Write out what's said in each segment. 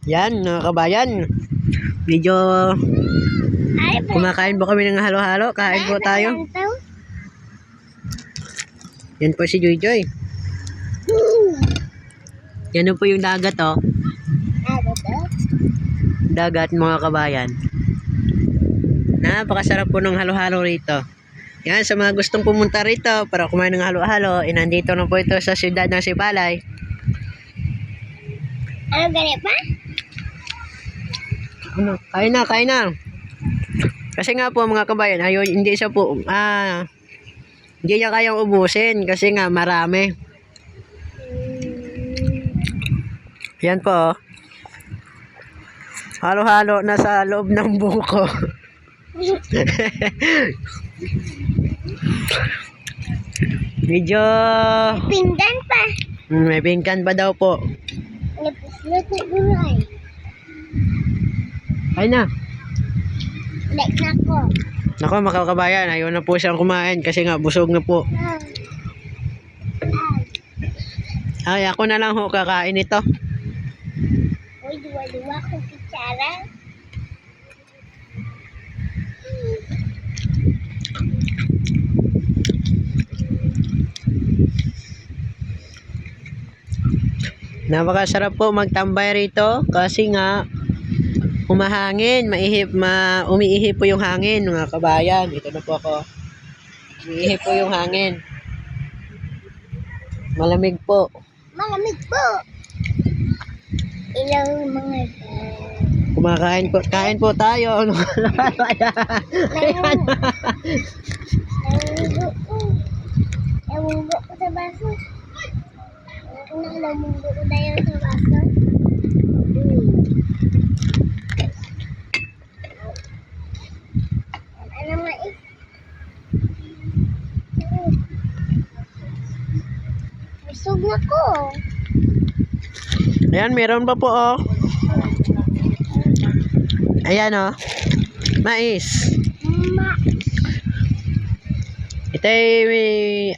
Yan, mga kabayan. Medyo kumakain po kami ng halo-halo. Kain po tayo. Yan po si Joy Joy. Yan po yung dagat, oh. Dagat, mga kabayan. Napakasarap po ng halo-halo rito. Yan, sa mga gustong pumunta rito para kumain ng halo-halo, nandito na po ito sa siyudad ng Sipalay. Ano ganit pa? Ano? Kain na, kain na. Kasi nga po mga kabayan, ayun, hindi siya po, hindi niya kayang ubusin kasi nga marami. Yan po. Halo-halo na sa loob ng buko. Medyo Pinggan pa. may bingkan pa daw po. Napuslut na gulay. Ay na. Like na ko. Nako mga kabayan, ayaw na po siyang kumain kasi nga busog na po. Ay, ako na lang ho kakain ito. Uy, duwa-duwa ko kutsara. Napakasarap po magtambay rito kasi nga humahangin, umiihip po yung hangin mga kabayan. Ito na po ako. Umiihip po yung hangin. Malamig po. Malamig po. Ilang mga Kumakain po, kain po tayo. Nalunggo ko. Nalunggo ko sa baso. Nalunggo ko tayo sa baso. Ano mais? Busog na ko. Ayan, meron pa po, oh. Ayan, oh. Mais. Ito ay,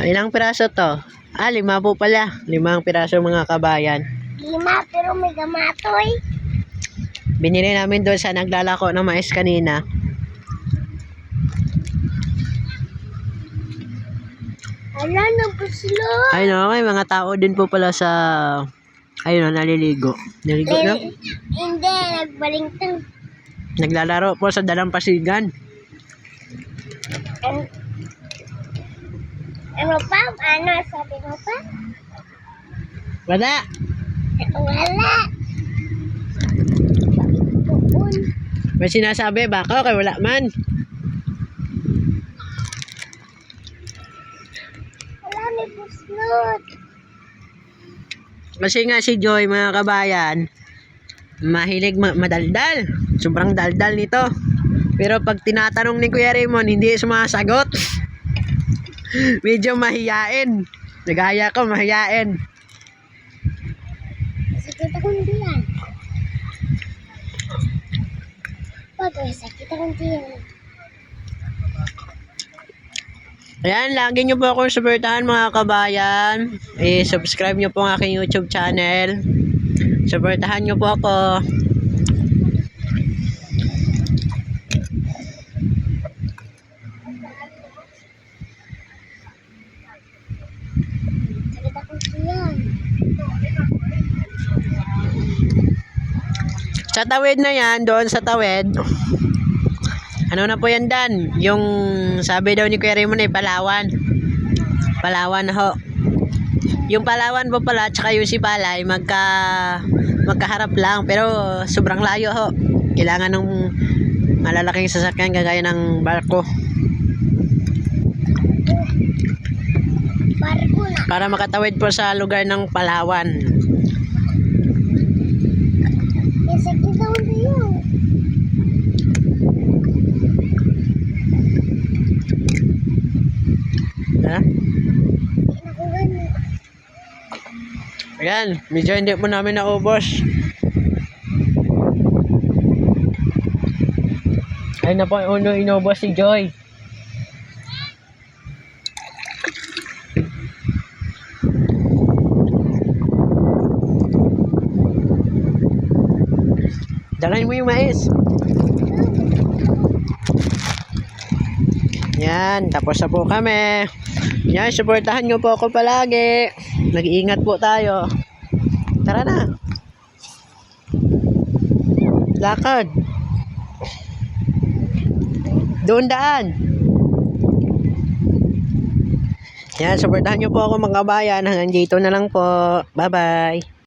ilang piraso to? 5 po pala. 5 piraso mga kabayan. 5 pero may gamatoy. Binili namin doon sa naglalako ng mais kanina. Ala, nabuslo. Ayun, oh, may mga tao din po pala sa, ayun, oh, naliligo. Naligo na? Hindi, nagbalingtang. Naglalaro po sa dalampasigan. Ano pa? Ano sabi mo pa? Wala. Wala. Bakit May sinasabi, baka kay wala man. wala, may buslot. Kasi nga si Joy, mga kabayan, mahilig madaldal. Sobrang daldal nito. Pero pag tinatanong ni Kuya Raymond, hindi sumasagot. Medyo mahiyain. Nagaya ko, mahiyain. Sakit akong diyan. Pag sakit akong diyan. Ayan, lagi nyo po akong suportahan mga kabayan. I-subscribe nyo po ang aking YouTube channel. Suportahan nyo po ako. Sakit akong diyan. Sa tawid na yan, doon sa tawid, ano na po yan, Dan? Yung sabi daw ni Kuya Raymond ay Palawan. Palawan ho. Yung Palawan po pala, tsaka yung Sipalay, magkaharap lang. Pero sobrang layo ho. Kailangan ng malalaking sasakyan kagaya ng barko. Barko na. Para makatawid po sa lugar ng Palawan. May sakit akong diyan. Ha? Nakuha. Ayan, medyo hindi po namin naubos. Ay na po, inubos si Joy. Dalahin mo yung mais. Yan, tapos na po kami. Yan, supportahan nyo po ako palagi. Nag-iingat po tayo. Tara na. Lakad. Doon daan. Yan, supportahan nyo po ako mga kabayan. Hanggang dito na lang po. Bye-bye.